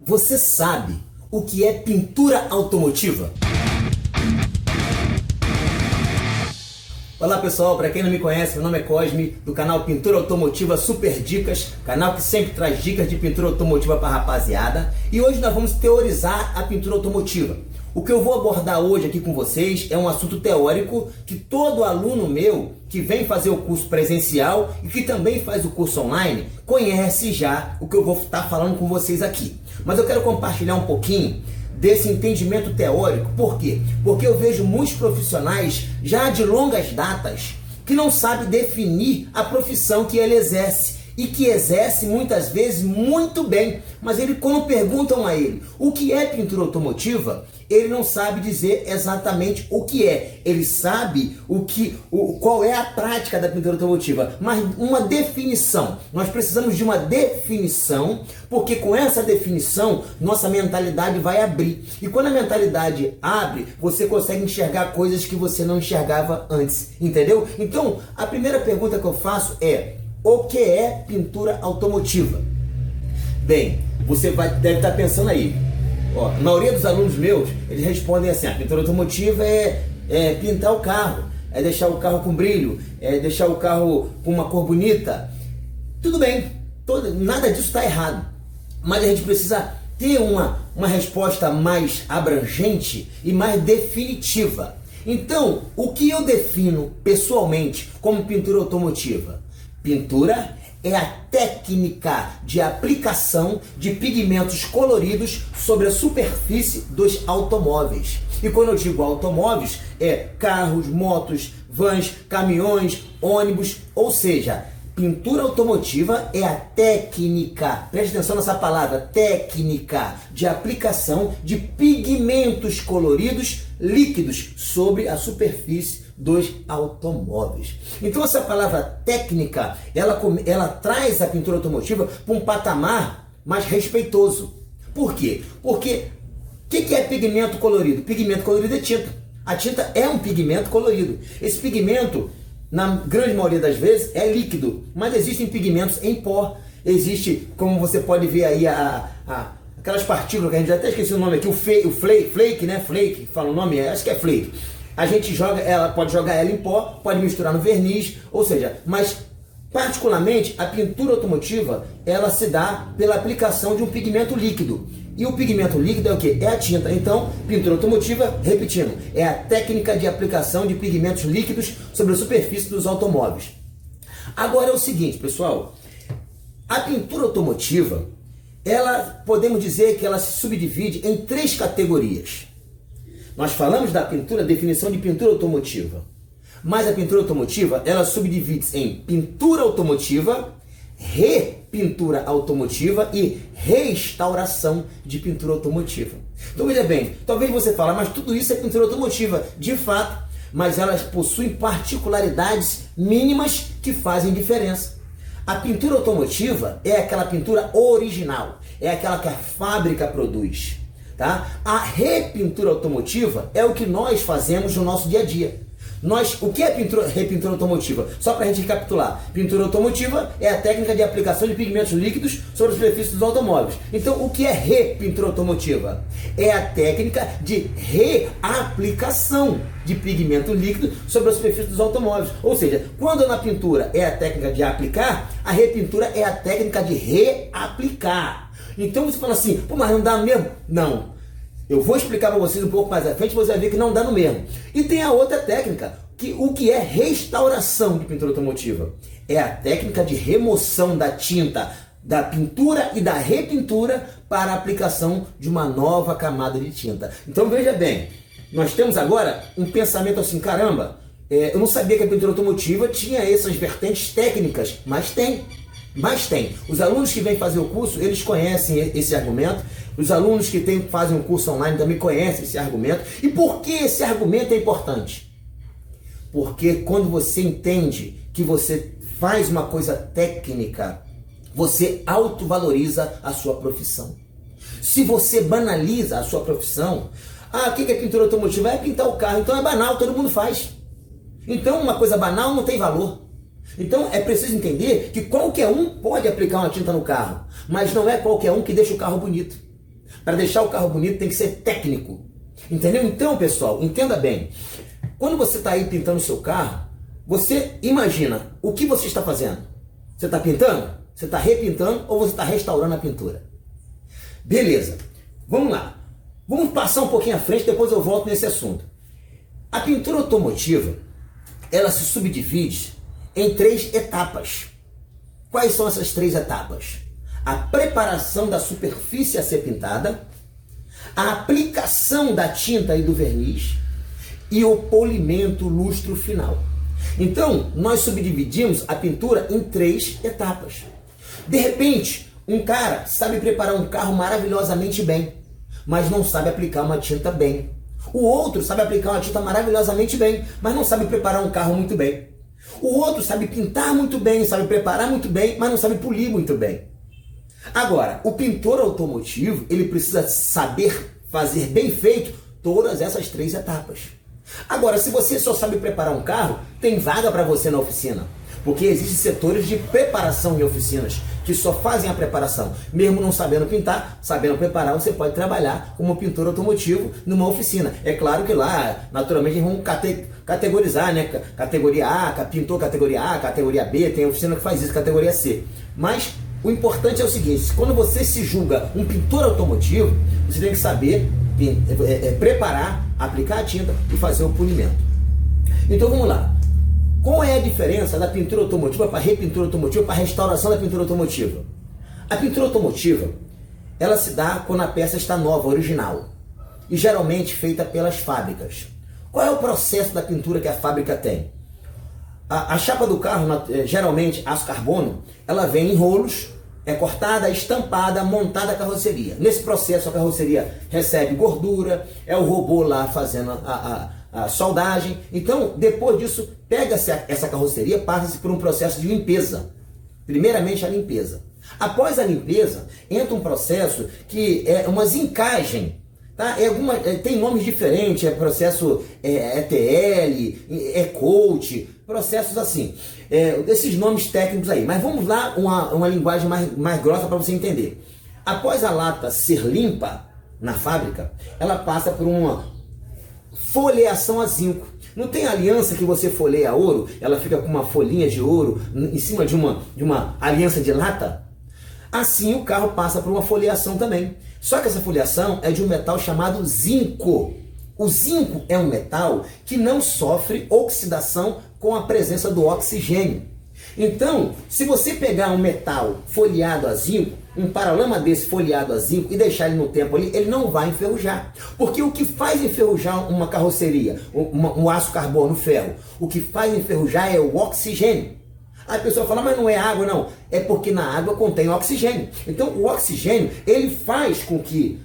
Você sabe o que é pintura automotiva? Olá pessoal, para quem não me conhece, meu nome é Cosme, do canal Pintura Automotiva Super Dicas, canal que sempre traz dicas de pintura automotiva para a rapaziada. E hoje nós vamos teorizar a pintura automotiva. O que eu vou abordar hoje aqui com vocês é um assunto teórico que todo aluno meu que vem fazer o curso presencial e que também faz o curso online conhece já o que eu vou estar falando com vocês aqui. Mas eu quero compartilhar um pouquinho desse entendimento teórico. Por quê? Porque eu vejo muitos profissionais já de longas datas que não sabem definir a profissão que ele exerce e que exerce muitas vezes muito bem, mas quando perguntam a ele o que é pintura automotiva, ele não sabe dizer exatamente o que é. Ele sabe qual é a prática da pintura automotiva, mas uma definição. Nós precisamos de uma definição, porque com essa definição nossa mentalidade vai abrir. E quando a mentalidade abre, você consegue enxergar coisas que você não enxergava antes, entendeu? Então, a primeira pergunta que eu faço é: o que é pintura automotiva? Bem, você deve estar pensando aí. Ó, a maioria dos alunos meus, eles respondem assim: a pintura automotiva é pintar o carro, é deixar o carro com brilho, é deixar o carro com uma cor bonita. Tudo bem, nada disso está errado, mas a gente precisa ter uma resposta mais abrangente e mais definitiva. Então, o que eu defino pessoalmente como pintura automotiva? Pintura é a técnica de aplicação de pigmentos coloridos sobre a superfície dos automóveis. E quando eu digo automóveis, é carros, motos, vans, caminhões, ônibus, ou seja, pintura automotiva é a técnica, preste atenção nessa palavra, técnica de aplicação de pigmentos coloridos líquidos sobre a superfície dos automóveis. Então essa palavra técnica, ela traz a pintura automotiva para um patamar mais respeitoso. Por quê? Porque o que é pigmento colorido? Pigmento colorido é tinta. A tinta é um pigmento colorido. Esse pigmento, na grande maioria das vezes, é líquido, mas existem pigmentos em pó. Existe, como você pode ver aí, aquelas partículas que a gente já até esqueci o nome aqui, o flake, né? Flake, fala o nome, acho que é flake. A gente pode jogar ela em pó, pode misturar no verniz, ou seja, mas particularmente a pintura automotiva, ela se dá pela aplicação de um pigmento líquido. E o pigmento líquido é o que? É a tinta. Então, pintura automotiva, repetindo, é a técnica de aplicação de pigmentos líquidos sobre a superfície dos automóveis. Agora é o seguinte, pessoal, a pintura automotiva, podemos dizer que ela se subdivide em 3 categorias. Nós falamos da definição de pintura automotiva, mas a pintura automotiva, ela subdivide em pintura automotiva, repintura automotiva e restauração de pintura automotiva. Então veja bem, talvez você fale, mas tudo isso é pintura automotiva, de fato, mas elas possuem particularidades mínimas que fazem diferença. A pintura automotiva é aquela pintura original, é aquela que a fábrica produz. Tá? A repintura automotiva é o que nós fazemos no nosso dia a dia. O que é repintura automotiva? Só para a gente recapitular. Pintura automotiva é a técnica de aplicação de pigmentos líquidos sobre a superfície dos automóveis. Então, o que é repintura automotiva? É a técnica de reaplicação de pigmento líquido sobre a superfície dos automóveis. Ou seja, quando na pintura é a técnica de aplicar, a repintura é a técnica de reaplicar. Então você fala assim, pô, mas não dá no mesmo? Não. Eu vou explicar para vocês um pouco mais à frente, você vai ver que não dá no mesmo. E tem a outra técnica, o que é restauração de pintura automotiva. É a técnica de remoção da tinta, da pintura e da repintura para a aplicação de uma nova camada de tinta. Então veja bem, nós temos agora um pensamento assim, caramba, eu não sabia que a pintura automotiva tinha essas vertentes técnicas, mas tem. Os alunos que vêm fazer o curso, eles conhecem esse argumento. Os alunos que fazem um curso online também conhecem esse argumento. E por que esse argumento é importante? Porque quando você entende que você faz uma coisa técnica, você autovaloriza a sua profissão. Se você banaliza a sua profissão, o que é pintura automotiva? É pintar o carro, então é banal, todo mundo faz. Então uma coisa banal não tem valor. Então é preciso entender que qualquer um pode aplicar uma tinta no carro, mas não é qualquer um que deixa o carro bonito. Para deixar o carro bonito tem que ser técnico. Entendeu? Então, pessoal, entenda bem. Quando você está aí pintando o seu carro, você imagina o que você está fazendo. Você está pintando? Você está repintando ou você está restaurando a pintura? Beleza. Vamos lá. Vamos passar um pouquinho à frente, depois eu volto nesse assunto. A pintura automotiva, ela se subdivide em 3 etapas. Quais são essas 3 etapas? A preparação da superfície a ser pintada, a aplicação da tinta e do verniz e o polimento lustro final. Então, nós subdividimos a pintura em 3 etapas. De repente, um cara sabe preparar um carro maravilhosamente bem, mas não sabe aplicar uma tinta bem. O outro sabe aplicar uma tinta maravilhosamente bem, mas não sabe preparar um carro muito bem. O outro sabe pintar muito bem, sabe preparar muito bem, mas não sabe polir muito bem. Agora, o pintor automotivo, ele precisa saber fazer bem feito todas essas 3 etapas. Agora, se você só sabe preparar um carro, tem vaga para você na oficina. Porque existem setores de preparação em oficinas que só fazem a preparação. Mesmo não sabendo pintar, sabendo preparar, você pode trabalhar como pintor automotivo numa oficina. É claro que lá, naturalmente, vão categorizar, né? Categoria A, pintor categoria A, categoria B, tem oficina que faz isso, categoria C. Mas o importante é o seguinte, quando você se julga um pintor automotivo, você tem que saber preparar, aplicar a tinta e fazer o polimento. Então vamos lá. Qual é a diferença da pintura automotiva para a repintura automotiva, para a restauração da pintura automotiva? A pintura automotiva, ela se dá quando a peça está nova, original, e geralmente feita pelas fábricas. Qual é o processo da pintura que a fábrica tem? A chapa do carro, geralmente aço carbono, ela vem em rolos, é cortada, estampada, montada a carroceria. Nesse processo a carroceria recebe gordura, é o robô lá fazendo a soldagem. Então, depois disso, pega-se essa carroceria, passa-se por um processo de limpeza. Primeiramente a limpeza. Após a limpeza, entra um processo que é uma zincagem. Tá? Tem nomes diferentes, é processo ETL, coat, processos assim. Desses nomes técnicos aí. Mas vamos lá, uma linguagem mais grossa para você entender. Após a lata ser limpa na fábrica, ela passa por uma folheação a zinco. Não tem aliança que você folheia ouro, ela fica com uma folhinha de ouro em cima de uma aliança de lata? Assim o carro passa por uma folheação também. Só que essa folheação é de um metal chamado zinco. O zinco é um metal que não sofre oxidação com a presença do oxigênio. Então, se você pegar um metal folheado a zinco, um paralama desse folheado a zinco e deixar ele no tempo ali, ele não vai enferrujar. Porque o que faz enferrujar uma carroceria, um aço carbono, ferro, o que faz enferrujar é o oxigênio. Aí a pessoa fala, mas não é água, não. É porque na água contém oxigênio. Então o oxigênio, ele faz com que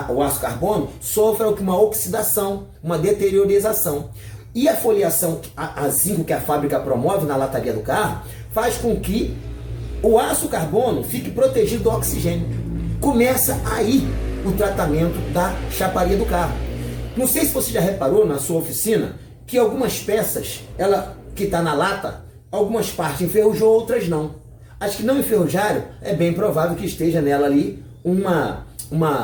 o aço carbono sofra uma oxidação, uma deteriorização. E a foliação a zinco que a fábrica promove na lataria do carro faz com que o aço carbono fique protegido do oxigênio. Começa aí o tratamento da chaparia do carro. Não sei se você já reparou na sua oficina que algumas peças, ela que está na lata, algumas partes enferrujou, outras não. As que não enferrujaram, é bem provável que esteja nela ali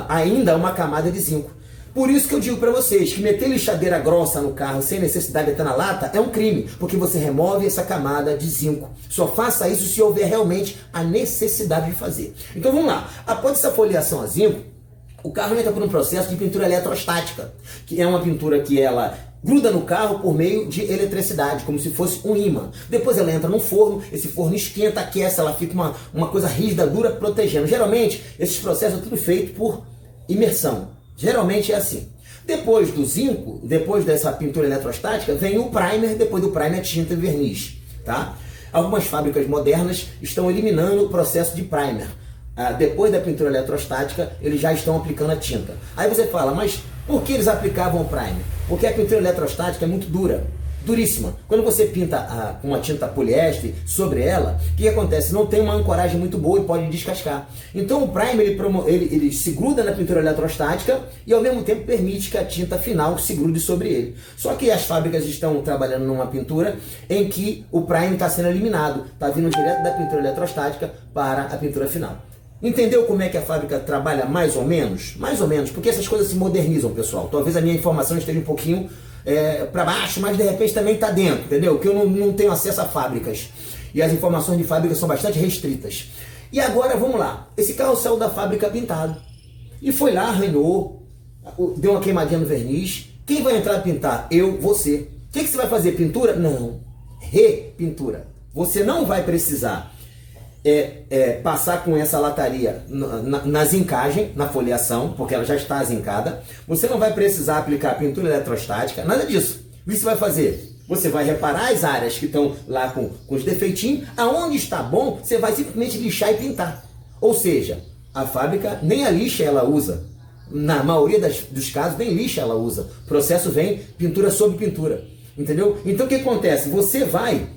ainda uma camada de zinco. Por isso que eu digo para vocês que meter lixadeira grossa no carro sem necessidade de estar na lata é um crime, porque você remove essa camada de zinco. Só faça isso se houver realmente a necessidade de fazer. Então vamos lá. Após essa foliação a zinco, o carro entra por um processo de pintura eletrostática, que é uma pintura que ela gruda no carro por meio de eletricidade, como se fosse um ímã. Depois ela entra no forno, esse forno esquenta, aquece, ela fica uma coisa rígida, dura, protegendo. Geralmente, esses processos é tudo feito por imersão. Geralmente é assim. Depois do zinco, depois dessa pintura eletrostática, vem o primer, depois do primer tinta e verniz. Tá? Algumas fábricas modernas estão eliminando o processo de primer. Depois da pintura eletrostática, eles já estão aplicando a tinta. Aí você fala, mas por que eles aplicavam o primer? Porque a pintura eletrostática é muito dura, duríssima. Quando você pinta com uma tinta poliéster sobre ela, o que acontece? Não tem uma ancoragem muito boa e pode descascar. Então o primer ele se gruda na pintura eletrostática e ao mesmo tempo permite que a tinta final se grude sobre ele. Só que as fábricas estão trabalhando numa pintura em que o primer está sendo eliminado, está vindo direto da pintura eletrostática para a pintura final. Entendeu como é que a fábrica trabalha mais ou menos? Mais ou menos, porque essas coisas se modernizam, pessoal. Talvez a minha informação esteja um pouquinho para baixo, mas de repente também está dentro, entendeu? Que eu não tenho acesso a fábricas. E as informações de fábrica são bastante restritas. E agora, vamos lá. Esse carro saiu da fábrica pintado. E foi lá, arranhou, deu uma queimadinha no verniz. Quem vai entrar a pintar? Eu, você. O que você vai fazer? Pintura? Não. Repintura. Você não vai precisar passar com essa lataria na zincagem, na foliação, porque ela já está zincada. Você não vai precisar aplicar pintura eletrostática, nada disso. O que você vai fazer? Você vai reparar as áreas que estão lá com os defeitinhos. Aonde está bom, você vai simplesmente lixar e pintar. Ou seja, a fábrica nem a lixa ela usa. Na maioria dos casos, nem lixa ela usa. O processo vem pintura sobre pintura. Entendeu? Então o que acontece? Você vai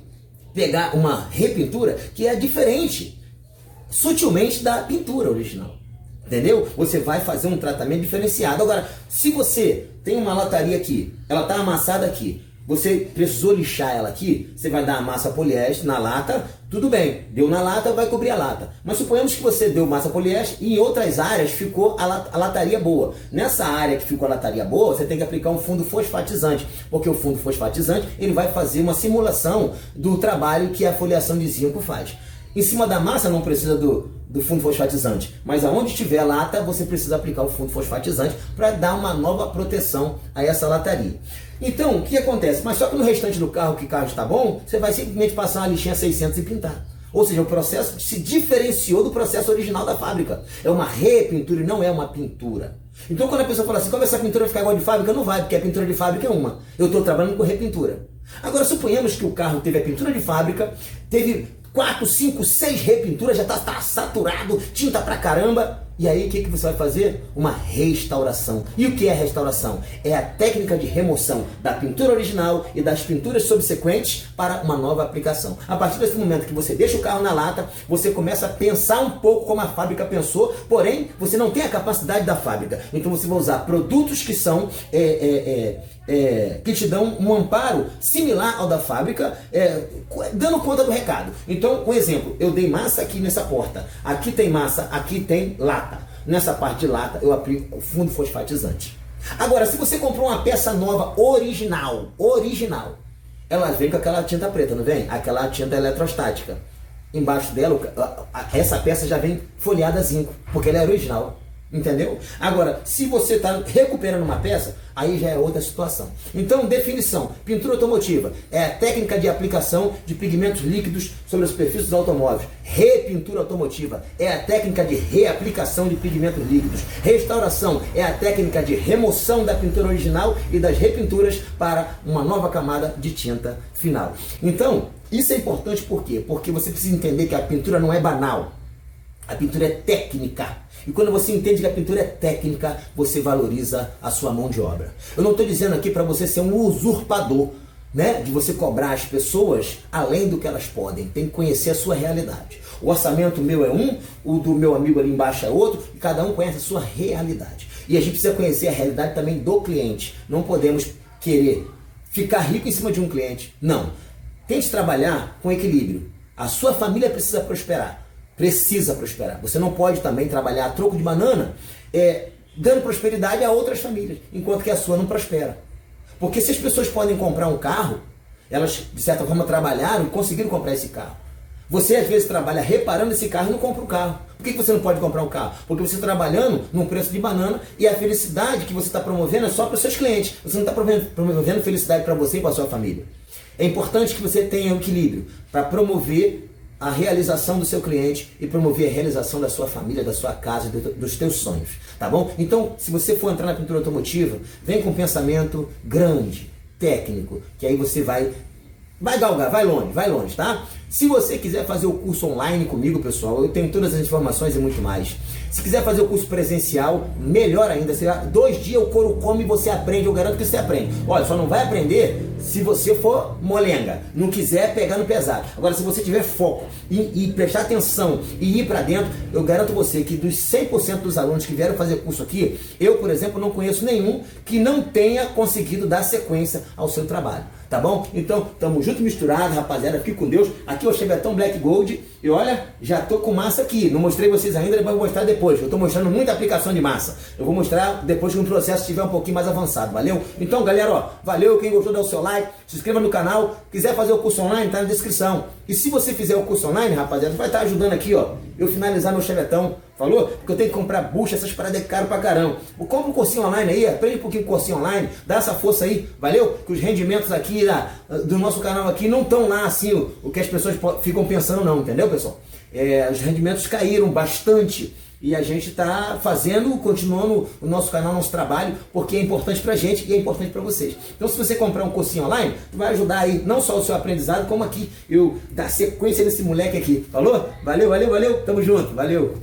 pegar uma repintura que é diferente, sutilmente, da pintura original. Entendeu? Você vai fazer um tratamento diferenciado. Agora, se você tem uma lataria aqui, ela está amassada aqui, você precisou lixar ela aqui, você vai dar a massa poliéster na lata, tudo bem, deu na lata, vai cobrir a lata. Mas suponhamos que você deu massa poliéster e em outras áreas ficou a lataria boa. Nessa área que ficou a lataria boa, você tem que aplicar um fundo fosfatizante, porque o fundo fosfatizante ele vai fazer uma simulação do trabalho que a foliação de zinco faz. Em cima da massa não precisa do fundo fosfatizante, mas aonde tiver a lata, você precisa aplicar o fundo fosfatizante para dar uma nova proteção a essa lataria. Então, o que acontece? Mas só que no restante do carro, que o carro está bom, você vai simplesmente passar uma lixinha 600 e pintar. Ou seja, o processo se diferenciou do processo original da fábrica. É uma repintura e não é uma pintura. Então, quando a pessoa fala assim, como essa pintura vai ficar igual de fábrica? Não vai, porque a pintura de fábrica é uma. Eu estou trabalhando com repintura. Agora, suponhamos que o carro teve a pintura de fábrica, teve 4, 5, 6 repinturas, já está saturado, tinta pra caramba. E aí o que você vai fazer? Uma restauração. E o que é restauração? É a técnica de remoção da pintura original e das pinturas subsequentes para uma nova aplicação. A partir desse momento que você deixa o carro na lata, você começa a pensar um pouco como a fábrica pensou, porém você não tem a capacidade da fábrica. Então você vai usar produtos que são que te dão um amparo similar ao da fábrica, dando conta do recado. Então, um exemplo, eu dei massa aqui nessa porta, aqui tem massa, aqui tem lata. Nessa parte de lata eu aplico o fundo fosfatizante. Agora, se você comprou uma peça nova original, ela vem com aquela tinta preta, não vem? Aquela tinta eletrostática. Embaixo dela, essa peça já vem folheada a zinco, porque ela é original. Entendeu? Agora, se você está recuperando uma peça, aí já é outra situação. Então, definição: pintura automotiva é a técnica de aplicação de pigmentos líquidos sobre a superfície dos automóveis. Repintura automotiva é a técnica de reaplicação de pigmentos líquidos. Restauração é a técnica de remoção da pintura original e das repinturas para uma nova camada de tinta final. Então, isso é importante por quê? Porque você precisa entender que a pintura não é banal. A pintura é técnica. E quando você entende que a pintura é técnica, você valoriza a sua mão de obra. Eu não estou dizendo aqui para você ser um usurpador, né? De você cobrar as pessoas além do que elas podem. Tem que conhecer a sua realidade. O orçamento meu é um, o do meu amigo ali embaixo é outro, e cada um conhece a sua realidade. E a gente precisa conhecer a realidade também do cliente. Não podemos querer ficar rico em cima de um cliente. Não. Tente trabalhar com equilíbrio. A sua família precisa prosperar. Precisa prosperar. Você não pode também trabalhar a troco de banana dando prosperidade a outras famílias, enquanto que a sua não prospera. Porque se as pessoas podem comprar um carro, elas de certa forma trabalharam e conseguiram comprar esse carro. Você às vezes trabalha reparando esse carro e não compra um carro. Por que você não pode comprar um carro? Porque você está trabalhando num preço de banana e a felicidade que você está promovendo é só para os seus clientes. Você não está promovendo felicidade para você e para a sua família. É importante que você tenha um equilíbrio para promover a realização do seu cliente e promover a realização da sua família, da sua casa, dos teus sonhos, tá bom? Então, se você for entrar na pintura automotiva, vem com um pensamento grande, técnico, que aí você vai galgar, vai longe, tá? Se você quiser fazer o curso online comigo, pessoal, eu tenho todas as informações e muito mais. Se quiser fazer o curso presencial, melhor ainda. 2 dias o couro come e você aprende, eu garanto que você aprende. Olha, só não vai aprender se você for molenga, não quiser pegar no pesado. Agora, se você tiver foco e prestar atenção e ir para dentro, eu garanto você que dos 100% dos alunos que vieram fazer curso aqui, eu, por exemplo, não conheço nenhum que não tenha conseguido dar sequência ao seu trabalho. tá bom? Então, tamo junto misturado, rapaziada, fique com Deus. Aqui é o Chevetão Black Gold e olha, já tô com massa aqui, não mostrei vocês ainda, mas vou mostrar depois. Eu tô mostrando muita aplicação de massa. Eu vou mostrar depois que o processo estiver um pouquinho mais avançado, valeu? Então, galera, ó, valeu, quem gostou dá o seu like, se inscreva no canal, quiser fazer o curso online, tá na descrição. E se você fizer o curso online, rapaziada, vai estar ajudando aqui, ó, eu finalizar meu Chevetão, falou? Porque eu tenho que comprar bucha, essas paradas é caro pra caramba. Compra um cursinho online aí, aprende um pouquinho com cursinho online, dá essa força aí, valeu? Que os rendimentos aqui do nosso canal aqui não estão lá assim, o que as pessoas ficam pensando não, entendeu, pessoal? Os rendimentos caíram bastante e a gente está continuando o nosso canal, nosso trabalho, porque é importante pra gente e é importante pra vocês. Então, se você comprar um cursinho online, vai ajudar aí, não só o seu aprendizado, como aqui eu dar sequência nesse moleque aqui, falou? Valeu, valeu, valeu, tamo junto, valeu!